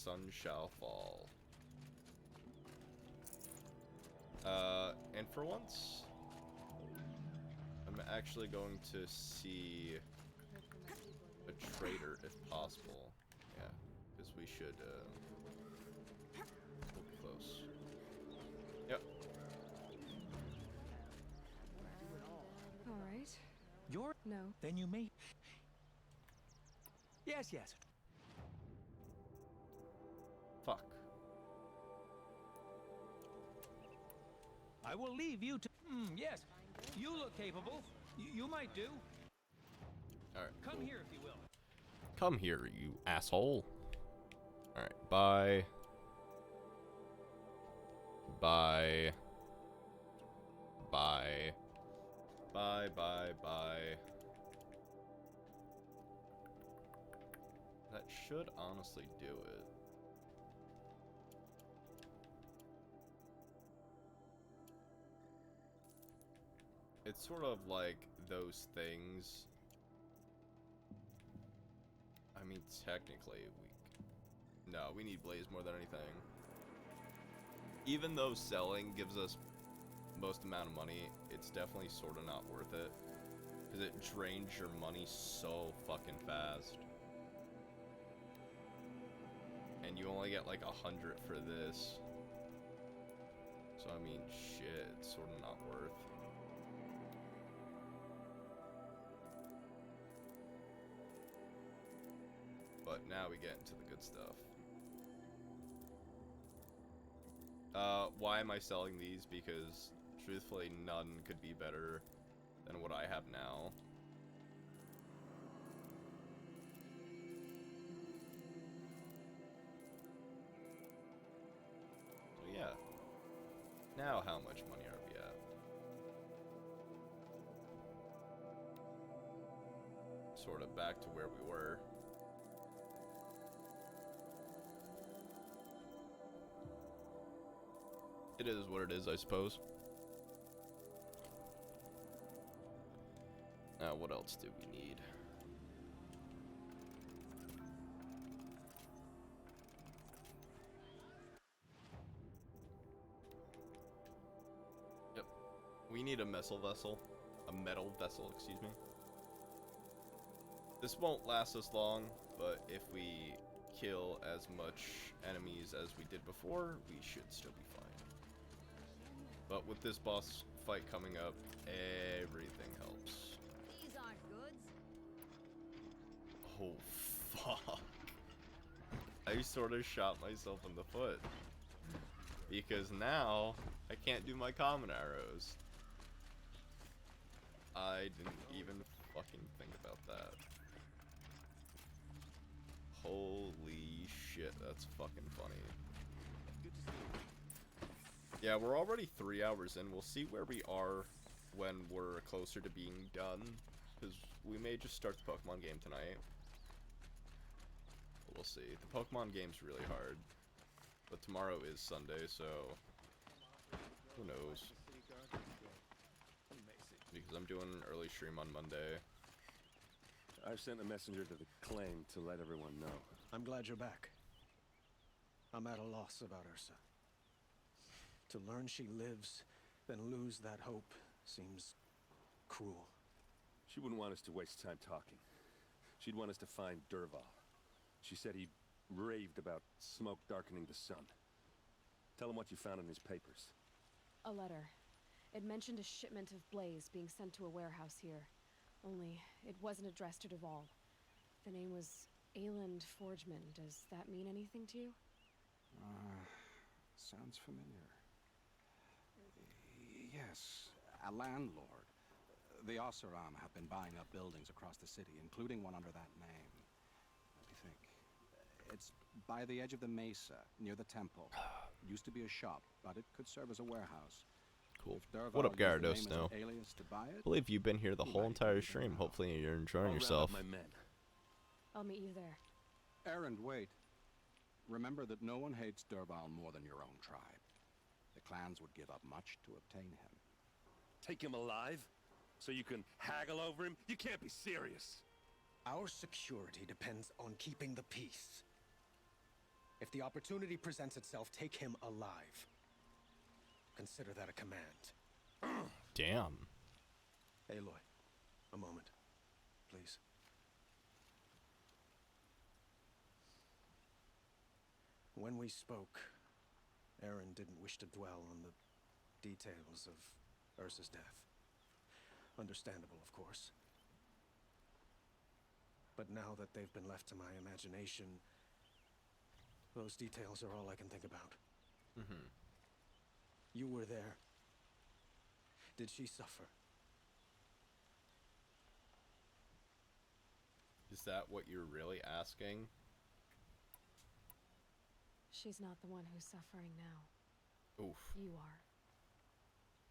sun shall fall. And for once, I'm actually going to see a trader if possible. Yeah, because we should, we'll be close. Yep. All right. You're... No. Then you may... Yes, yes. Fuck. I will leave you to... yes. You look capable. You might do. Alright, Come cool. here if you will. Come here, you asshole. Alright, bye. Bye. Bye. Bye, bye, bye. That should honestly do it. It's sort of like those things. I mean, technically, we need Blaze more than anything. Even though selling gives us most amount of money, it's definitely sort of not worth it. Because it drains your money so fucking fast. And you only get like 100 for this. So I mean, shit, it's sort of not worth. But now we get into the good stuff. Why am I selling these? Because truthfully, none could be better than what I have now. So yeah. Now how much money are we at? Sort of back to where we were. It is what it is, I suppose. Now, what else do we need? Yep. We need a metal vessel. A metal vessel, excuse me. This won't last us long, but if we kill as much enemies as we did before, we should still be fine. But with this boss fight coming up, everything helps. These aren't goods. Oh, fuck. I sort of shot myself in the foot. Because now, I can't do my common arrows. I didn't even fucking think about that. Holy shit, that's fucking funny. Yeah, we're already 3 hours in. We'll see where we are when we're closer to being done. Because we may just start the Pokemon game tonight. We'll see. The Pokemon game's really hard. But tomorrow is Sunday, so... who knows? Because I'm doing an early stream on Monday. I've sent a messenger to the claim to let everyone know. I'm glad you're back. I'm at a loss about Ursa. To learn she lives, then lose that hope, seems cruel. She wouldn't want us to waste time talking. She'd want us to find Dervahl. She said he raved about smoke darkening the sun. Tell him what you found in his papers. A letter. It mentioned a shipment of Blaze being sent to a warehouse here. Only, it wasn't addressed to Dervahl. The name was Ayland Forgeman. Does that mean anything to you? Sounds familiar. Yes, a landlord. The Oseram have been buying up buildings across the city, including one under that name. Let me think. It's by the edge of the mesa, near the temple. Used to be a shop, but it could serve as a warehouse. Cool. If Dervahl What up, used the name Gyarados as Snow? an alias to buy it, I believe you've been here the he whole might entire be stream. Dervahl. Hopefully you're enjoying I'll round yourself. up my men. I'll meet you there. Erend, wait. Remember that no one hates Dervahl more than your own tribe. The clans would give up much to obtain him. Take him alive? So you can haggle over him? You can't be serious. Our security depends on keeping the peace. If the opportunity presents itself, take him alive. Consider that a command. Damn. Aloy, a moment, please. When we spoke, Aaron didn't wish to dwell on the details of Ursa's death. Understandable, of course. But now that they've been left to my imagination, those details are all I can think about. Mm-hmm. You were there. Did she suffer? Is that what you're really asking? She's not the one who's suffering now. Oof. You are.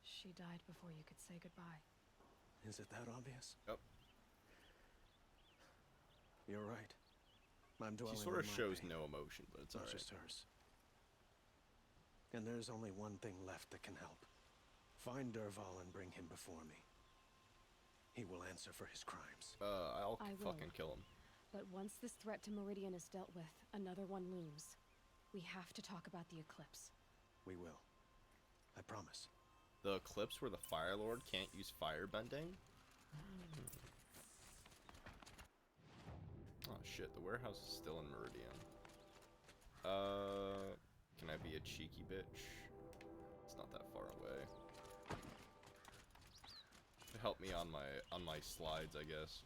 She died before you could say goodbye. Is it that obvious? Yep. You're right. I'm dwelling She sort of on my shows pain, no emotion, but it's not alright. just hers. And there's only one thing left that can help. Find Dervahl and bring him before me. He will answer for his crimes. I'll I will. fucking kill him. But once this threat to Meridian is dealt with, another one looms. We have to talk about the eclipse. We will. I promise. The eclipse where the Fire Lord can't use fire bending? Oh shit, the warehouse is still in Meridian. Can I be a cheeky bitch? It's not that far away. Help me on my slides, I guess.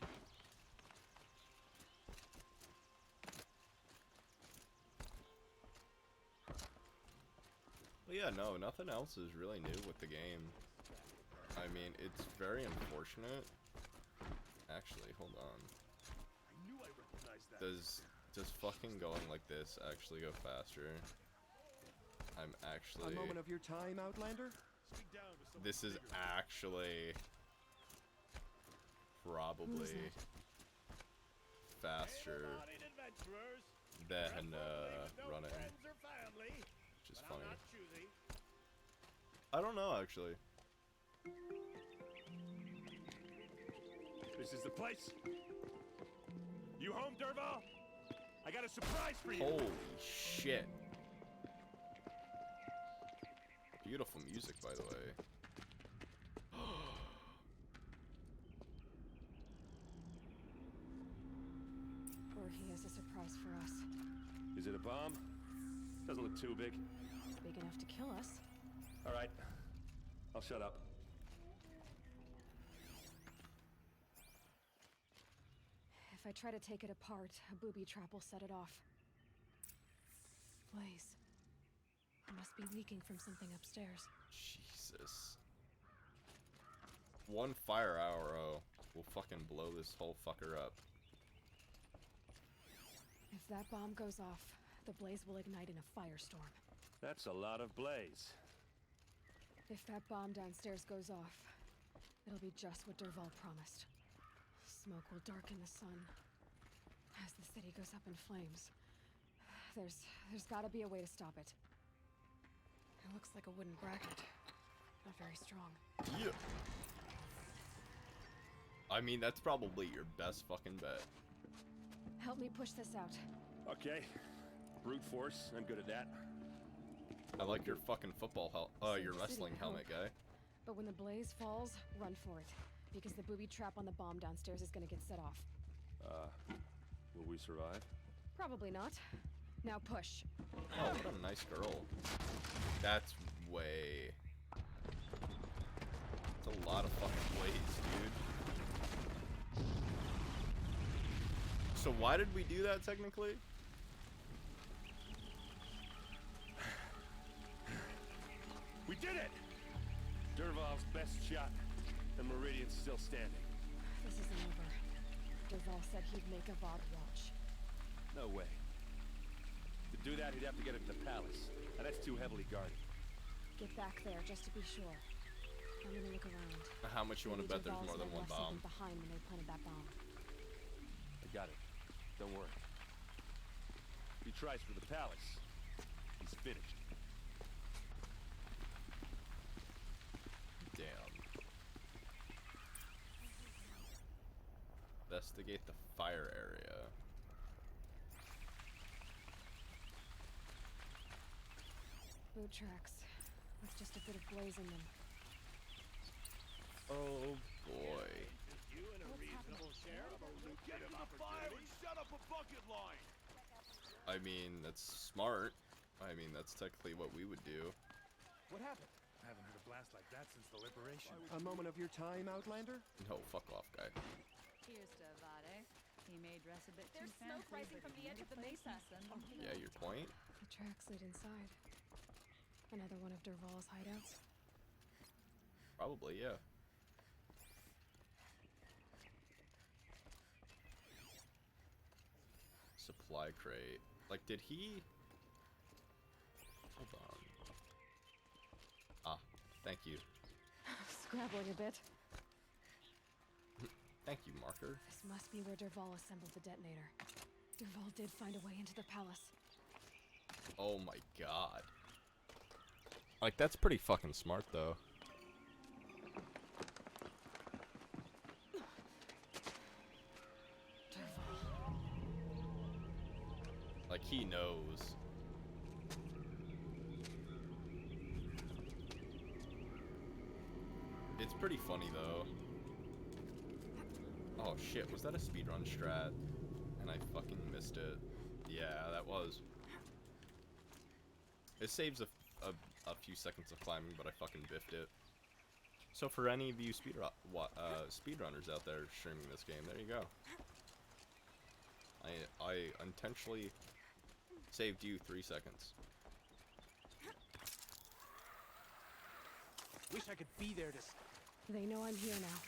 But yeah, no, nothing else is really new with the game. I mean, it's very unfortunate. Actually, hold on. I knew I recognized that. Does fucking going like this actually go faster? I'm actually... A moment of your time, Outlander? This is actually probably faster than running, which is funny. I don't know, actually. This is the place. You home, Dervahl? I got a surprise for you. Holy shit. Beautiful music, by the way. Or he has a surprise for us. Is it a bomb? Doesn't look too big. Big enough to kill us. All right. I'll shut up. If I try to take it apart, a booby trap will set it off. Blaze. It must be leaking from something upstairs. Jesus. One fire arrow will fucking blow this whole fucker up. If that bomb goes off, the blaze will ignite in a firestorm. That's a lot of blaze. If that bomb downstairs goes off, it'll be just what Dervahl promised. Smoke will darken the sun as the city goes up in flames. There's gotta be a way to stop it. It looks like a wooden bracket. Not very strong. Yeah. I mean, that's probably your best fucking bet. Help me push this out. Okay. Brute force. I'm good at that. I like your fucking football your Save the wrestling city, helmet, guy. But when the blaze falls, run for it. Because the booby trap on the bomb downstairs is gonna get set off. Will we survive? Probably not. Now push. Oh, what a nice girl. That's way... It's a lot of fucking blaze, dude. So why did we do that, technically? We did it! Dervahl's best shot, and Meridian's still standing. This isn't over. Dervahl said he'd make Avad watch. No way. To do that, he'd have to get into the palace, and that's too heavily guarded. Get back there just to be sure. I'm gonna look around. How much you want to Maybe bet there's Dervahl's more than men one left something bomb? behind when they planted that bomb. I got it. Don't worry. If he tries for the palace, he's finished. Damn. Investigate the fire area. Boot tracks. With just a bit of blaze in them. Oh boy. I mean, that's smart. I mean, that's technically what we would do. What happened? I haven't heard a blast like that since the liberation. A moment of your time, Outlander? No, fuck off, guy. Here's to Avade. He may dress a bit There's too smoke fancy, rising but from he the edge needs of the a place mesa. in the sun. Yeah, your point? The tracks lead inside. Another one of Dervahl's hideouts. Probably, yeah. Supply crate. Like, did he... Hold on. Ah, thank you. Scrabbling a bit. Thank you, marker. This must be where Dervahl assembled the detonator. Dervahl did find a way into the palace. Oh my god. Like, that's pretty fucking smart, though. Dervahl. Like, he knows. It's pretty funny, though. Oh shit, was that a speedrun strat? And I fucking missed it. Yeah, that was. It saves a few seconds of climbing, but I fucking biffed it. So for any of you speedrunners out there streaming this game, there you go. I intentionally saved you 3 seconds. Wish I could be there to... They know I'm here now.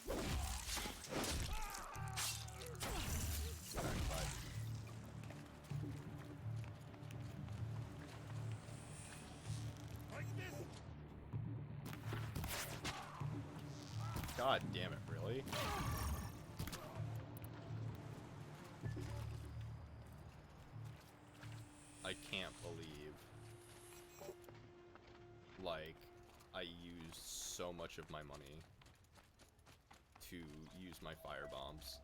God damn it, really? I can't believe, like, I used so much of my money to use my fire bombs.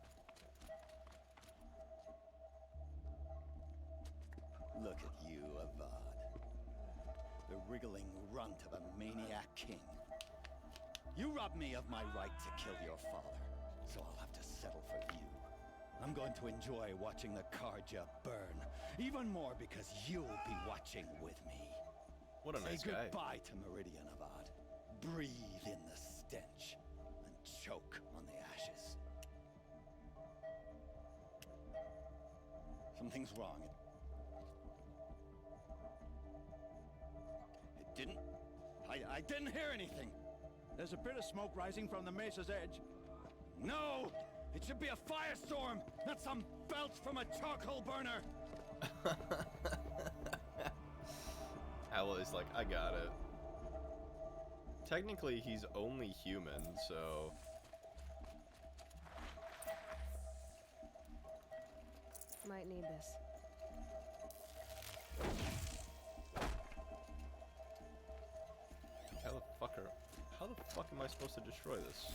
Look at you, Avad. The wriggling runt of a maniac king. You robbed me of my right to kill your father, so I'll have to settle for you. I'm going to enjoy watching the Carja burn, even more because you'll be watching with me. What a nice Say guy. goodbye to Meridian, Avad. Breathe in the stench, and choke on the ashes. Something's wrong. It didn't... I didn't hear anything. There's a bit of smoke rising from the mesa's edge. No! It should be a firestorm, not some belch from a charcoal burner! Aloy's like, I got it. Technically, he's only human, so... Might need this. How the fuck am I supposed to destroy this?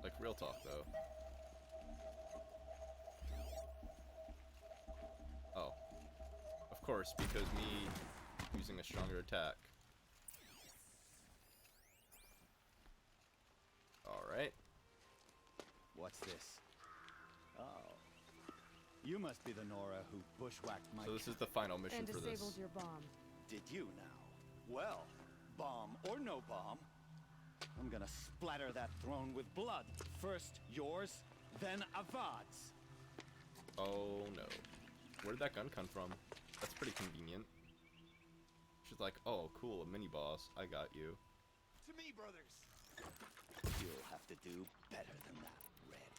Like, real talk, though. Oh. Of course, because me using a stronger attack. Alright. What's this? Oh. You must be the Nora who bushwhacked my... So this is the final mission And for this. disabled your bomb. Did you now? Well, bomb or no bomb, I'm gonna splatter that throne with blood. First yours, then Avad's. Oh no. Where did that gun come from? That's pretty convenient. She's like, oh cool, a mini boss. I got you. To me, brothers. You'll have to do better than that, Red.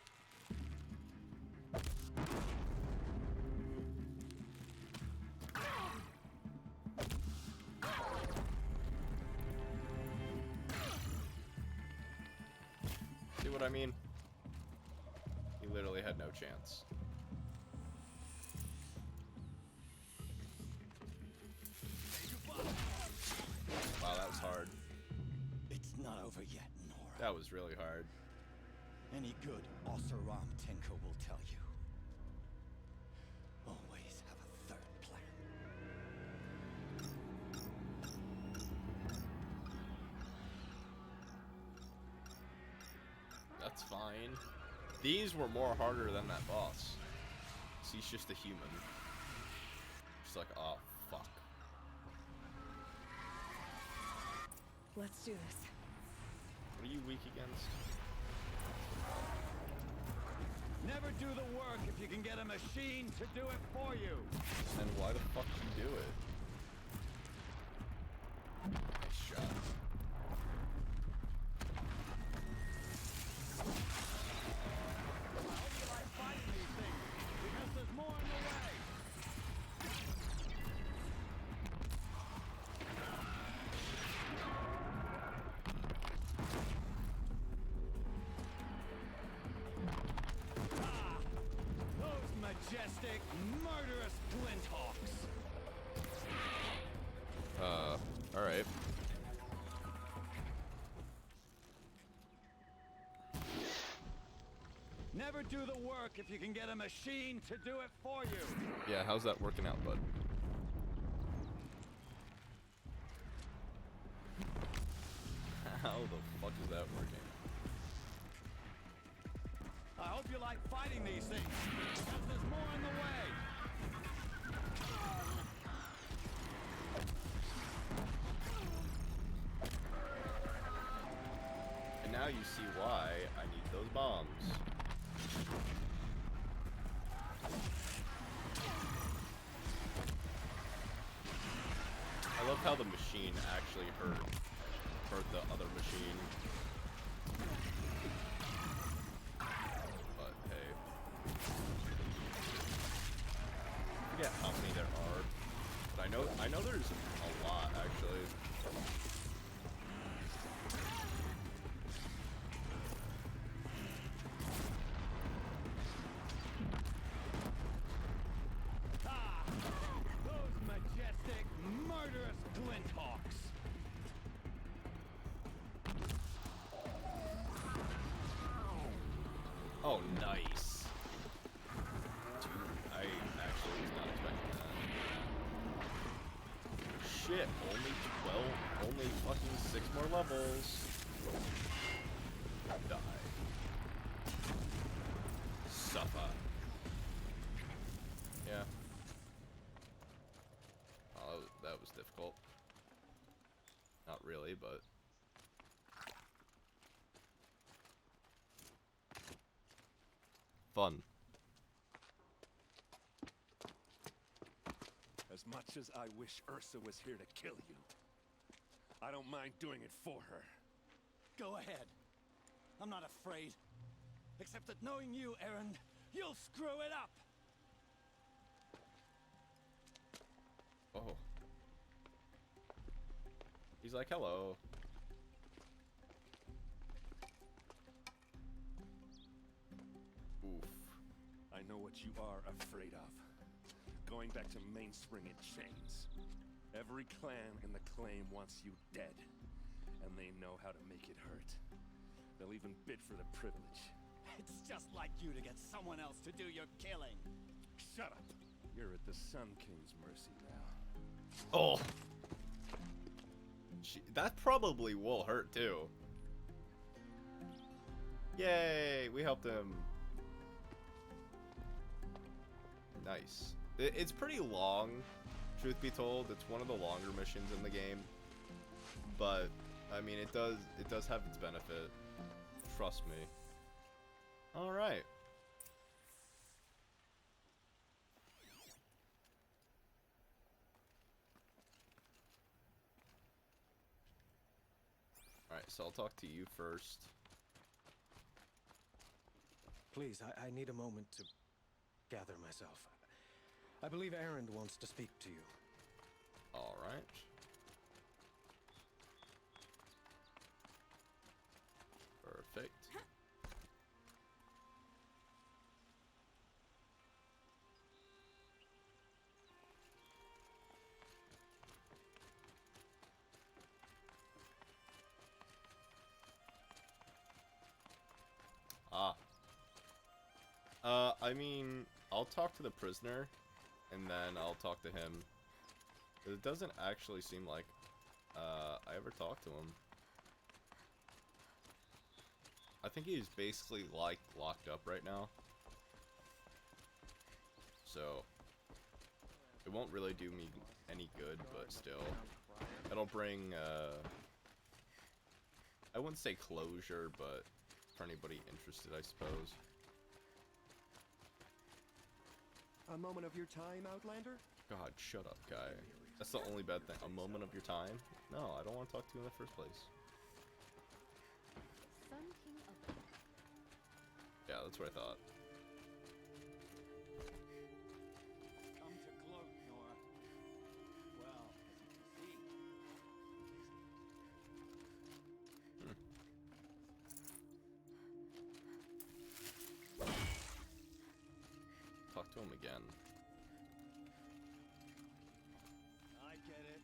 See what I mean? He literally had no chance. Wow, that was hard. It's not over yet, Nora. That was really hard. Any good Oseram tinker will tell you. Always That's fine. These were more harder than that boss. So he's just a human. Just like, oh, fuck. Let's do this. What are you weak against? Never do the work if you can get a machine to do it for you. And why the fuck you do it? Nice shot. Majestic, murderous Glinthawks. Alright. Never do the work if you can get a machine to do it for you. Yeah, how's that working out, bud? How the fuck is that working? I hope you like fighting these things, because there's more in the way. And now you see why I need those bombs. I love how the machine actually hurt the other machine. But hey. I forget how many there are. But I know there's a lot actually. Those majestic, murderous Glinthawks. Oh, nice. Dude, I actually was not expecting that. Shit, only fucking 6 more levels. Die. Suffer. Yeah. Oh, that was difficult. Not really, but... fun. As much as I wish Ursa was here to kill you, I don't mind doing it for her. Go ahead. I'm not afraid. Except that knowing you, Erend, you'll screw it up. Oh. He's like, hello. Oof. I know what you are afraid of. Going back to Mainspring in chains. Every clan in the claim wants you dead. And they know how to make it hurt. They'll even bid for the privilege. It's just like you to get someone else to do your killing. Shut up! You're at the Sun King's mercy now. Oh. That probably will hurt too. Yay, we helped him. Nice. It's pretty long, truth be told. It's one of the longer missions in the game. But I mean, it does have its benefit. Trust me. All right. All right, so I'll talk to you first. Please, I need a moment to gather myself. I believe Erend wants to speak to you. All right. Perfect. I mean, I'll talk to the prisoner, and then I'll talk to him. It doesn't actually seem like, I ever talked to him. I think he's basically like locked up right now. So it won't really do me any good, but still. It'll bring I wouldn't say closure, but for anybody interested, I suppose. A moment of your time, Outlander? God, shut up, guy. That's the only bad thing. A moment of your time? No, I don't want to talk to you in the first place. Sun King of the... Yeah, that's what I thought. Come to gloat, Nora. Well, as you can see. Talk to him again. I get it.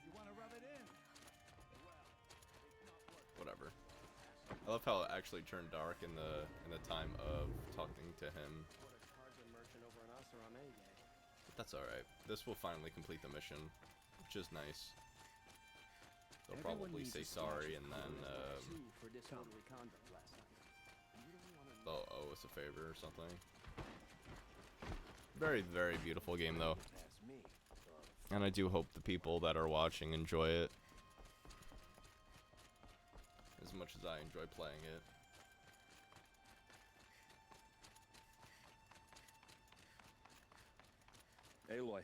You want to rub it in? Whatever. I love how it actually turned dark in the time of talking to him. But that's alright. This will finally complete the mission, which is nice. They'll probably say sorry and then they'll owe us a favor or something. Very, very beautiful game though. And I do hope the people that are watching enjoy it as much as I enjoy playing it. Aloy,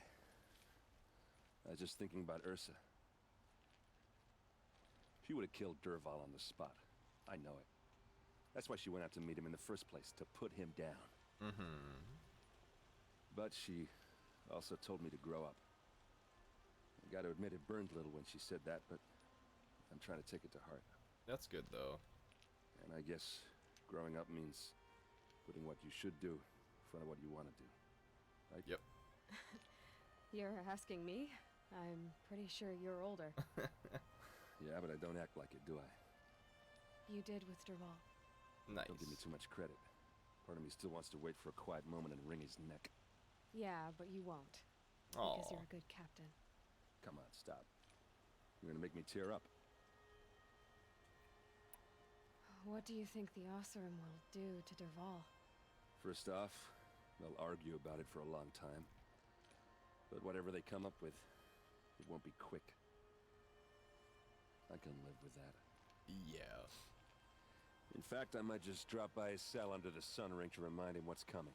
I was just thinking about Ursa. She would have killed Dervahl on the spot. I know it. That's why she went out to meet him in the first place, to put him down. Mm-hmm. But she also told me to grow up. I gotta admit it burned a little when she said that, but I'm trying to take it to heart. That's good though. And I guess growing up means putting what you should do in front of what you want to do. Right? Yep. You're asking me? I'm pretty sure you're older. Yeah, but I don't act like it, do I? You did with Dervahl. Nice. Don't give me too much credit. Part of me still wants to wait for a quiet moment and wring his neck. Yeah, but you won't. Aw. Because you're a good captain. Come on, stop. You're gonna make me tear up. What do you think the Oseram will do to Dervahl? First off, they'll argue about it for a long time. But whatever they come up with, it won't be quick. I can live with that. Yeah. In fact, I might just drop by his cell under the sun ring to remind him what's coming.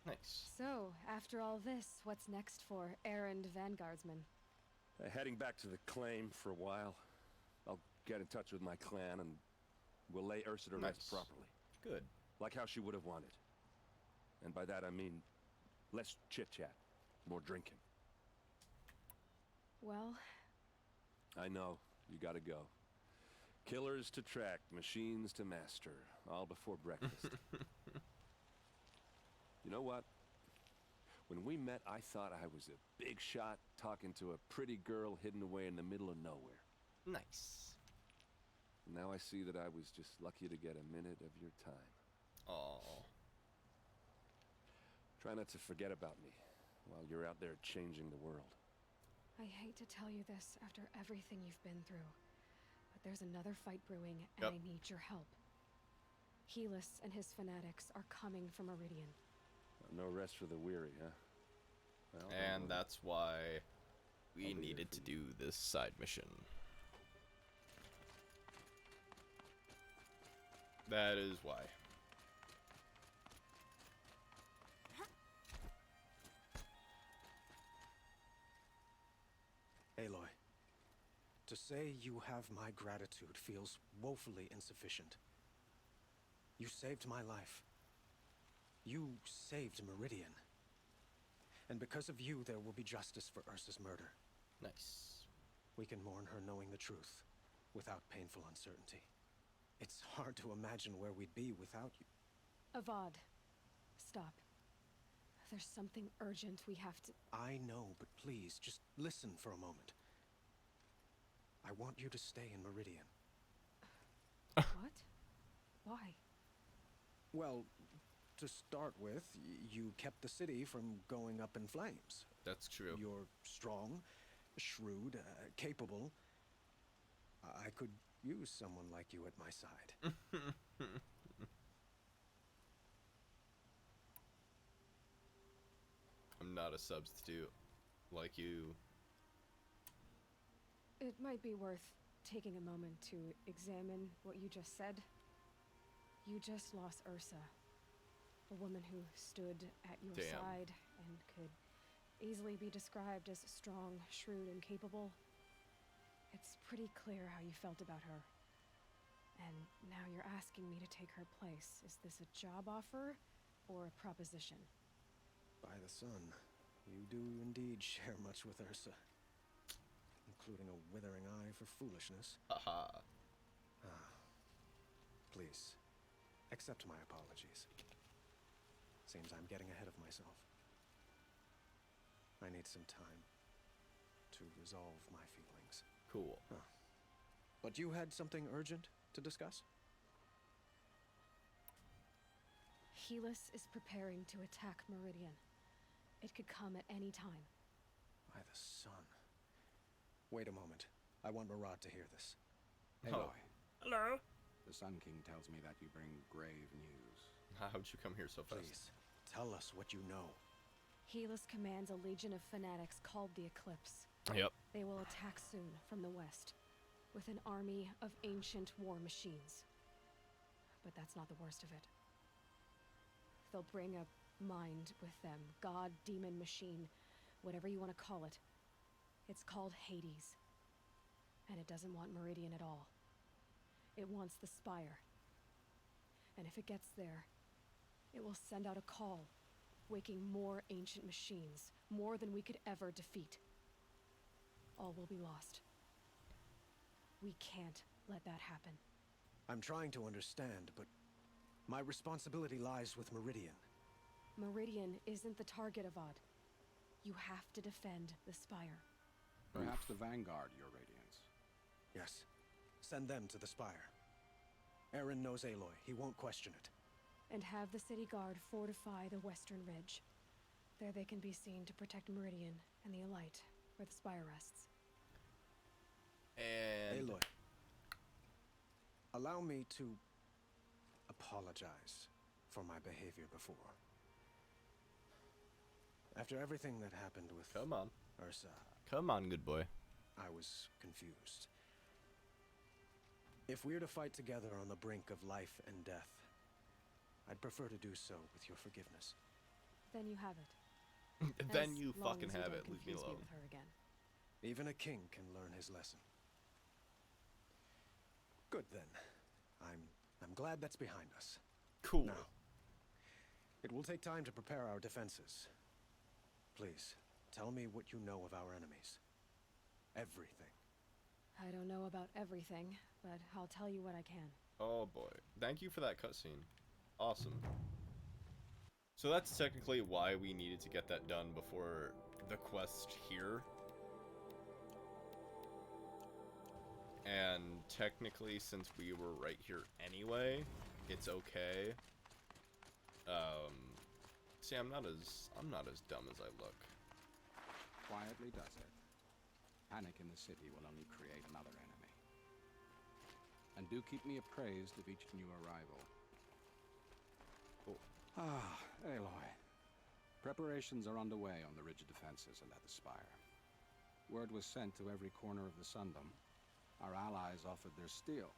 Nice. So, after all this, what's next for Errand Vanguardsman? Heading back to the claim for a while. I'll get in touch with my clan and we'll lay Ursa to rest Nice. properly. Good. Like how she would have wanted. And by that I mean less chit-chat, more drinking. Well, I know, you gotta go. Killers to track, machines to master, all before breakfast. You know what? When we met, I thought I was a big shot talking to a pretty girl hidden away in the middle of nowhere. Nice. Now I see that I was just lucky to get a minute of your time. Aw. Try not to forget about me while you're out there changing the world. I hate to tell you this after everything you've been through, but there's another fight brewing, and Yep. I need your help. Helis and his fanatics are coming for Meridian. No rest for the weary, huh? Well, And that's why we I'll be needed here to for you. do this side mission. That is why. Aloy, to say you have my gratitude feels woefully insufficient. You saved my life. You saved Meridian. And because of you, there will be justice for Ursa's murder. Nice. We can mourn her knowing the truth, without painful uncertainty. It's hard to imagine where we'd be without you. Avad, stop. There's something urgent we have to... I know, but please, just listen for a moment. I want you to stay in Meridian. What? Why? Well, to start with, you kept the city from going up in flames. That's true. You're strong, shrewd, capable. I could use someone like you at my side. I'm not a substitute like you. It might be worth taking a moment to examine what you just said. You just lost Ursa, a woman who stood at your Damn. side and could easily be described as strong, shrewd, and capable. It's pretty clear how you felt about her. And now you're asking me to take her place. Is this a job offer or a proposition? By the sun, you do indeed share much with Ursa, including a withering eye for foolishness. Haha. Please, accept my apologies. Seems I'm getting ahead of myself. I need some time to resolve my feelings. Cool. But you had something urgent to discuss? Helis is preparing to attack Meridian. It could come at any time. By the sun. Wait a moment. I want Marat to hear this. Aloy, Hello? the Sun King tells me that you bring grave news. How'd you come here so fast? Please, tell us what you know. Helis commands a legion of fanatics called the Eclipse. Yep. They will attack soon from the west, with an army of ancient war machines. But that's not the worst of it. They'll bring a mind with them, god, demon, machine, whatever you want to call it. It's called Hades. And it doesn't want Meridian at all. It wants the Spire. And if it gets there, it will send out a call, waking more ancient machines, more than we could ever defeat. All will be lost. We can't let that happen. I'm trying to understand, but my responsibility lies with Meridian. Meridian isn't the target, Avad. You have to defend the Spire. Perhaps the Vanguard, Your Radiance. Yes. Send them to the Spire. Eren knows Aloy. He won't question it. And have the city guard fortify the western ridge. There they can be seen to protect Meridian and the Elite, where the Spire rests. And Aloy, allow me to apologize for my behavior before. After everything that happened with come on. Ursa, Come on, good boy. I was confused. If we're to fight together on the brink of life and death, I'd prefer to do so with your forgiveness. Then you have it. Then As you long fucking as you have don't it. Leave me confuse alone. with her again. Even a king can learn his lesson. Good then. I'm glad that's behind us. Cool. Now, it will take time to prepare our defenses. Please, tell me what you know of our enemies. Everything. I don't know about everything, but I'll tell you what I can. Oh boy. Thank you for that cutscene. Awesome. So that's technically why we needed to get that done before the quest here. And technically, since we were right here anyway, it's okay. See, I'm not as dumb as I look. Quietly does it. Panic in the city will only create another enemy. And do keep me appraised of each new arrival. Cool. Ah, Aloy. Preparations are underway on the ridge of defenses and at the Spire. Word was sent to every corner of the Sundom. Our allies offered their steel.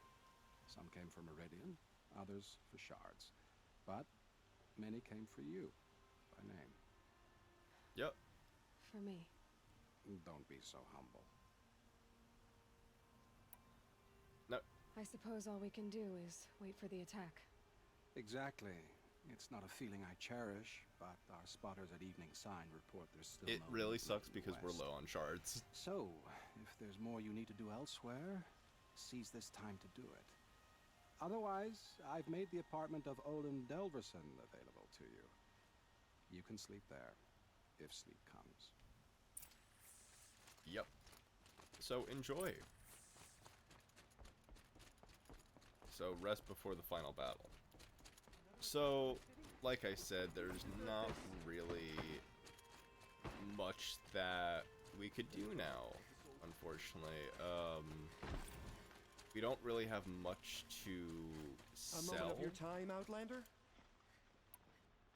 Some came for Meridian, others for shards. But many came for you, by name. Yep. For me. Don't be so humble. No. I suppose all we can do is wait for the attack. Exactly. It's not a feeling I cherish, but our spotters at Evening Sign report there's still It no really movement sucks in the because we're west. low on shards. So, if there's more you need to do elsewhere, seize this time to do it. Otherwise, I've made the apartment of Olin Delverson available to you. You can sleep there, if sleep comes. Yep. So enjoy. So rest before the final battle. So, like I said, there's not really much that we could do now, unfortunately. we don't really have much to A moment sell. of your time, Outlander?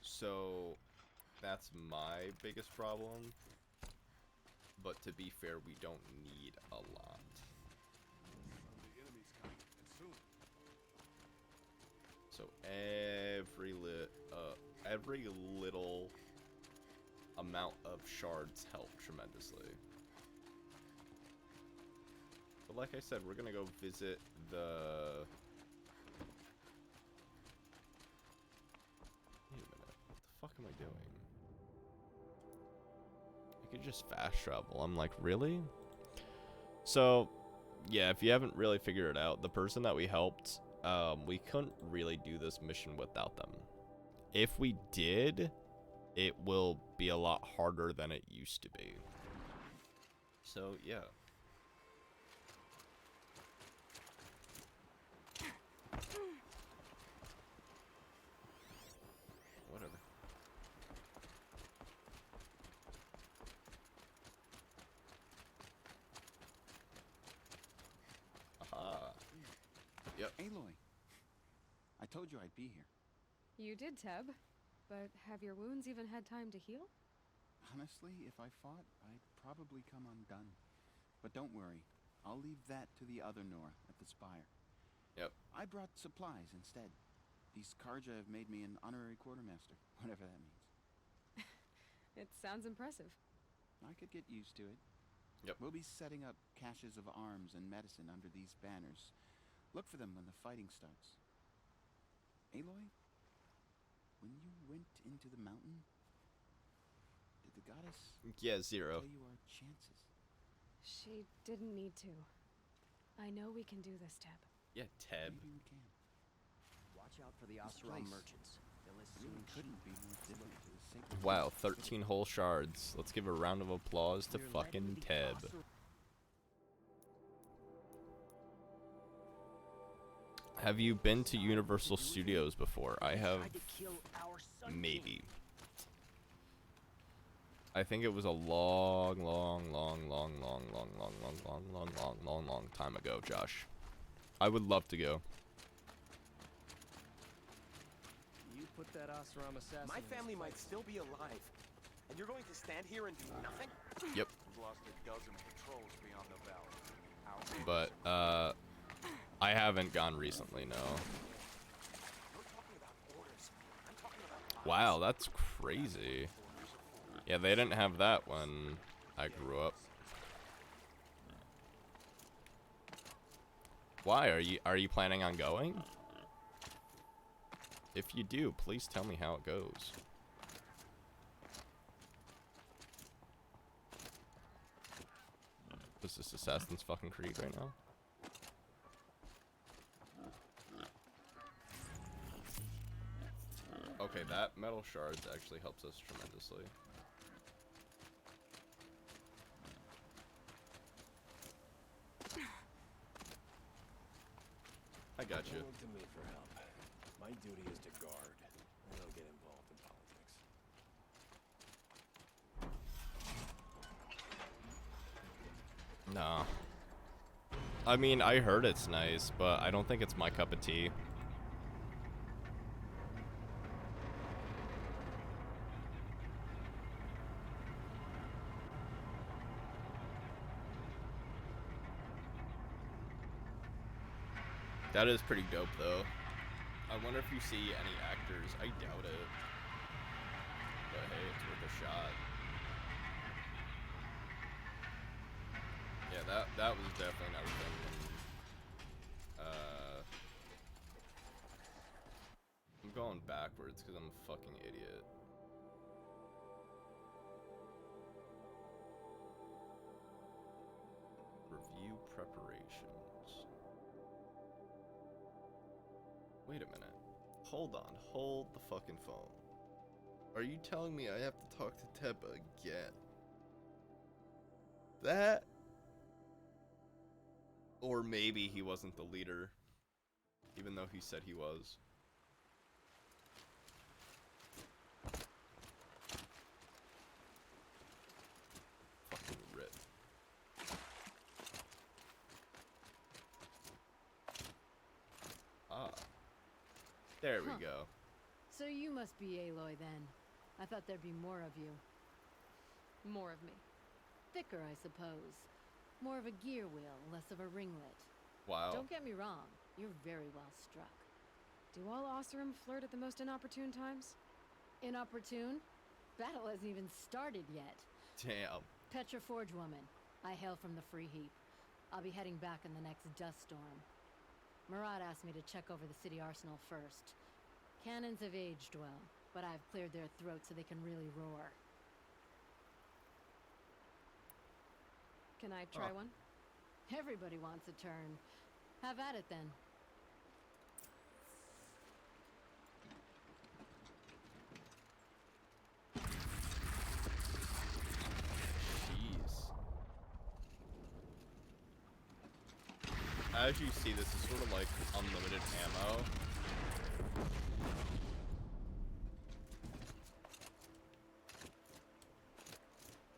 So that's my biggest problem. But to be fair, we don't need a lot. The enemy's coming, and soon. So every little amount of shards help tremendously. But like I said, we're gonna go visit the... Wait a minute, what the fuck am I doing? I could just fast travel. I'm like, really? So, yeah, if you haven't really figured it out, the person that we helped, we couldn't really do this mission without them. If we did, it will be a lot harder than it used to be. So, yeah. Whatever. Aha. Yep. Aloy, I told you I'd be here. You did, Teb. But have your wounds even had time to heal? Honestly, if I fought, I'd probably come undone. But don't worry, I'll leave that to the other Nora at the Spire. Yep. I brought supplies instead. These Karja have made me an honorary quartermaster, whatever that means. It sounds impressive. I could get used to it. Yep. We'll be setting up caches of arms and medicine under these banners. Look for them when the fighting starts. Aloy, when you went into the mountain, did the goddess Yeah, 0. tell you our chances? She didn't need to. I know we can do this, Teb. Yeah, Teb. Maybe we can. Watch out for the This Oseram place merchants. They'll really assume couldn't be more different to the sacred Wow, places. 13 whole shards. Let's give a round of applause to fucking Teb. Have you been to Universal Studios before? I have, maybe. I think it was a long time ago, Josh. I would love to go. You put that Oseram assassin. My family might still be alive. And you're going to stand here and do nothing? Yep. We've lost a dozen patrols beyond the valley. But, I haven't gone recently, no. Wow, that's crazy. Yeah, they didn't have that when I grew up. Why? Are you planning on going? If you do, please tell me how it goes. Is this Assassin's fucking Creed right now? Okay, that metal shards actually helps us tremendously. I got you. Don't look to me for help. My duty is to guard. I don't get involved in politics. No. I mean, I heard it's nice, but I don't think it's my cup of tea. That is pretty dope, though. I wonder if you see any actors. I doubt it. But hey, it's worth a shot. Yeah, that was definitely not a thing. I'm going backwards because I'm a fucking idiot. Review preparations. Wait a minute. Hold on. Hold the fucking phone. Are you telling me I have to talk to Teb again? That? Or maybe he wasn't the leader, even though he said he was. Fucking rip. There we Huh. go. So you must be Aloy then. I thought there'd be more of you. More of me. Thicker, I suppose. More of a gear wheel, less of a ringlet. Wow. Don't get me wrong, you're very well struck. Do all Oseram flirt at the most inopportune times? Inopportune? Battle hasn't even started yet. Damn. Petra Forge woman. I hail from the Free Heap. I'll be heading back in the next dust storm. Murad asked me to check over the city arsenal first. Cannons have aged well, but I've cleared their throats so they can really roar. Can I try Oh. one? Everybody wants a turn. Have at it then. Jeez. As you see, this is sort of like unlimited ammo.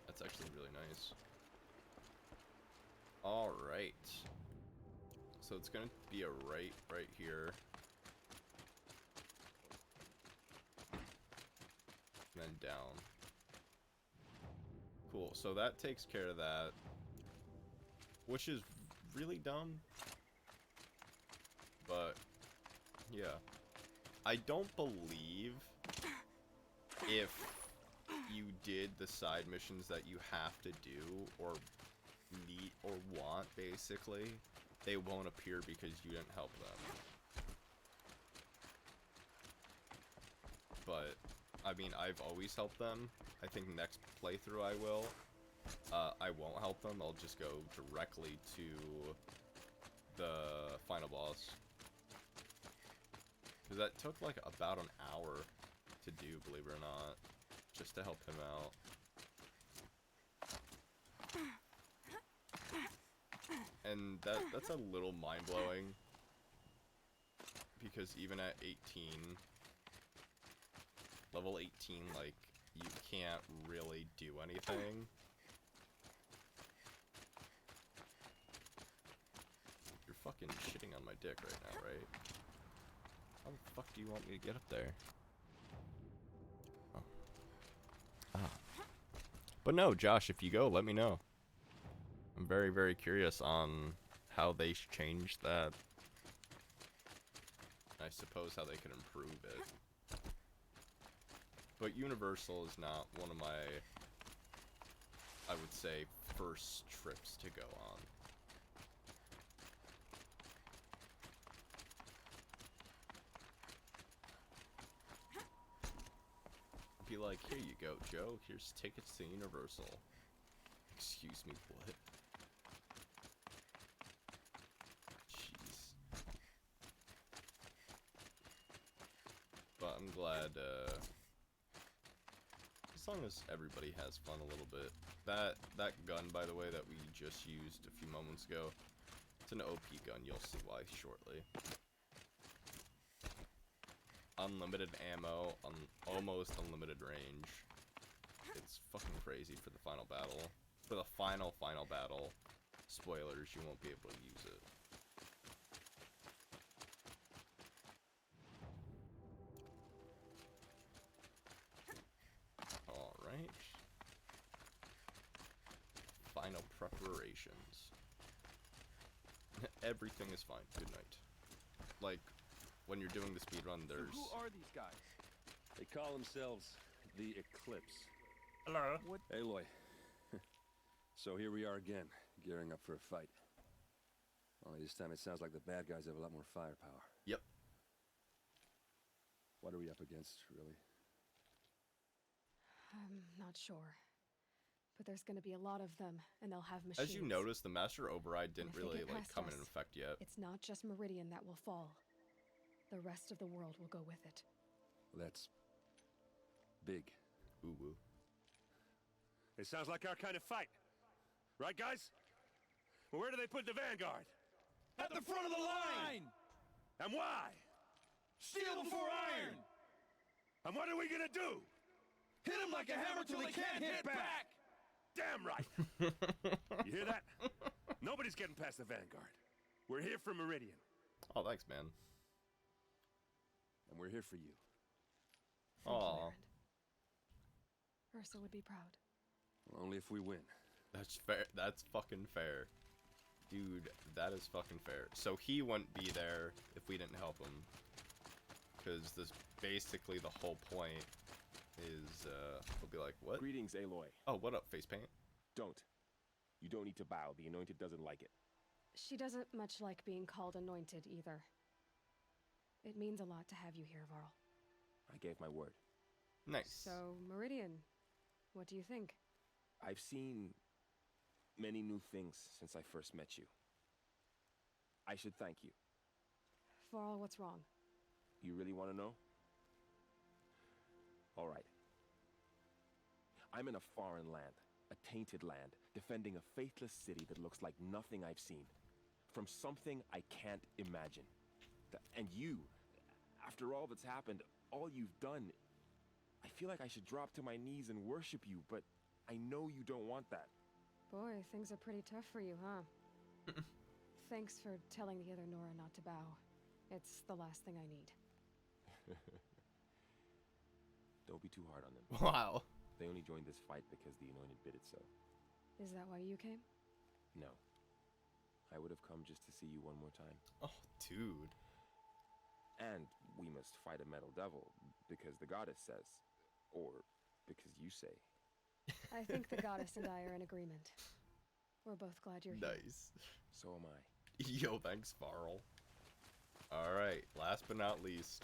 That's actually really nice. Alright. So it's gonna be a right here. And then down. Cool, so that takes care of that. Which is really dumb. But, yeah. I don't believe if you did the side missions that you have to do, or need, or want, basically, they won't appear because you didn't help them. But, I mean, I've always helped them. I think next playthrough I will. I won't help them. I'll just go directly to the final boss. Because that took like about an hour to do, believe it or not. Just to help him out. And that's a little mind-blowing. Because even at 18... level 18, like, you can't really do anything. You're fucking shitting on my dick right now, right? How the fuck do you want me to get up there? Oh. Ah. But no, Josh, if you go, let me know. I'm very, very curious on how they changed that. I suppose how they could improve it. But Universal is not one of my, I would say, first trips to go on. Be like, here you go, Joe. Here's tickets to Universal. Excuse me, what? Jeez. But I'm glad, as long as everybody has fun a little bit. That gun, by the way, that we just used a few moments ago, it's an OP gun. You'll see why shortly. Unlimited ammo, almost unlimited range. It's fucking crazy for the final battle. For the final battle. Spoilers, you won't be able to use it. Alright. Final preparations. Everything is fine. Good night. Like, when you're doing the speedrun, there's... So who are these guys? They call themselves the Eclipse. Hello? What? Aloy. So here we are again, gearing up for a fight. Only this time it sounds like the bad guys have a lot more firepower. Yep. What are we up against, really? I'm not sure. But there's gonna be a lot of them, and they'll have machines. As you notice, the Master Override didn't And if they really, get like, past come us, in effect yet. It's not just Meridian that will fall. The rest of the world will go with it. Well, that's... big. Ooh-woo. It sounds like our kind of fight. Right, guys? Well, where do they put the Vanguard? At the front of the line! And why? Steel before iron! And what are we gonna do? Hit him like a hammer till they can't hit back! Damn right! You hear that? Nobody's getting past the Vanguard. We're here for Meridian. Oh, thanks, man. And we're here for you. Thank you, Aw. Erend. Ursa would be proud. Only if we win. That's fair. That's fucking fair. Dude, that is fucking fair. So he wouldn't be there if we didn't help him. Because this basically the whole point is, we'll be like, what? Greetings, Aloy. Oh, what up, face paint? Don't. You don't need to bow. The Anointed doesn't like it. She doesn't much like being called anointed either. It means a lot to have you here, Varl. I gave my word. Nice. So, Meridian, what do you think? I've seen many new things since I first met you. I should thank you. Varl, what's wrong? You really want to know? All right. I'm in a foreign land, a tainted land, defending a faithless city that looks like nothing I've seen. From something I can't imagine. And you, after all that's happened, all you've done, I feel like I should drop to my knees and worship you, but I know you don't want that. Boy, things are pretty tough for you, huh? Thanks for telling the other Nora not to bow. It's the last thing I need. Don't be too hard on them. Wow. They only joined this fight because the Anointed bid it so. Is that why you came? No. I would have come just to see you one more time. Oh, dude. And we must fight a metal devil, because the goddess says. Or because you say. I think the goddess and I are in agreement. We're both glad you're here. Nice. So am I. Yo, thanks, Varl. Alright, last but not least,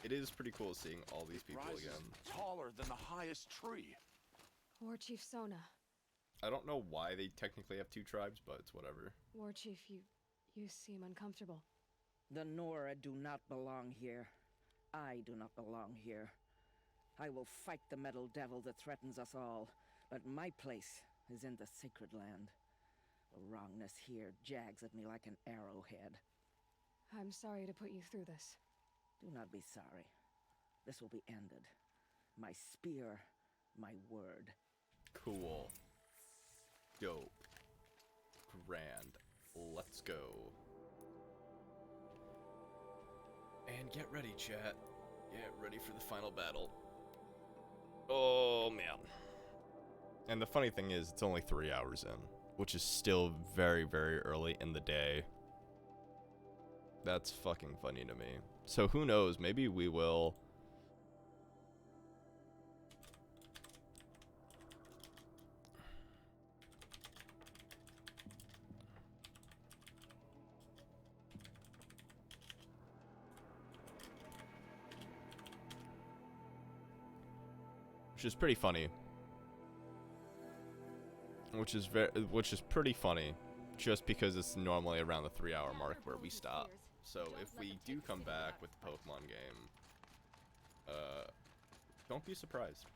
it is pretty cool seeing all these people again. Taller than the highest tree. War Chief Sona. I don't know why they technically have two tribes, but it's whatever. War Chief, you seem uncomfortable. The Nora do not belong here. I do not belong here. I will fight the metal devil that threatens us all, but my place is in the sacred land. The wrongness here jags at me like an arrowhead. I'm sorry to put you through this. Do not be sorry. This will be ended. My spear, my word. Cool. Dope. Grand. Let's go. And get ready, chat. Get ready for the final battle. Oh, man. And the funny thing is, it's only 3 hours in, which is still very, very early in the day. That's fucking funny to me. So who knows, maybe we will... Which is pretty funny. Which is pretty funny, just because it's normally around the 3 hour mark where we stop. So if we do come back with the Pokemon game, don't be surprised,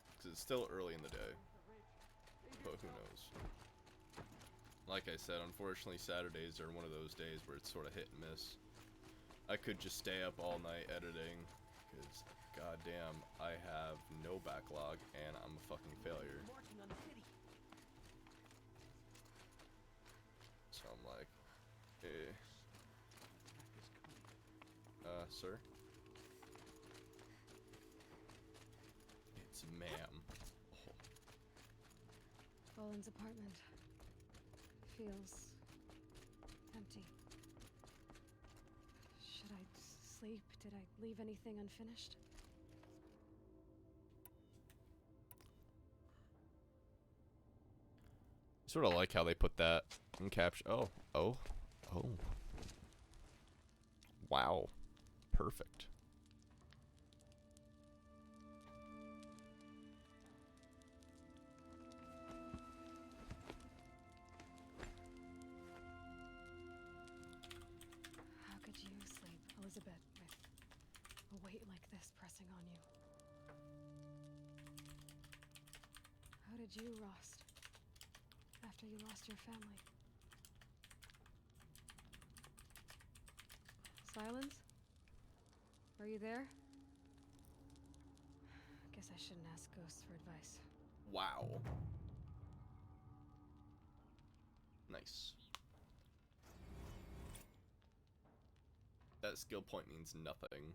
because it's still early in the day. But who knows? Like I said, unfortunately Saturdays are one of those days where it's sort of hit and miss. I could just stay up all night editing, because goddamn, I have no backlog and I'm a fucking failure. So I'm like, eh. Sir? It's ma'am. Oh. Roland's apartment feels empty. Should I sleep? Did I leave anything unfinished? Sort of like how they put that in caption. Oh. Wow. Perfect. How could you sleep, Elizabeth, with a weight like this pressing on you? How did you rust after you lost your family? Silence? Are you there? Guess I shouldn't ask ghosts for advice. Wow. Nice. That skill point means nothing.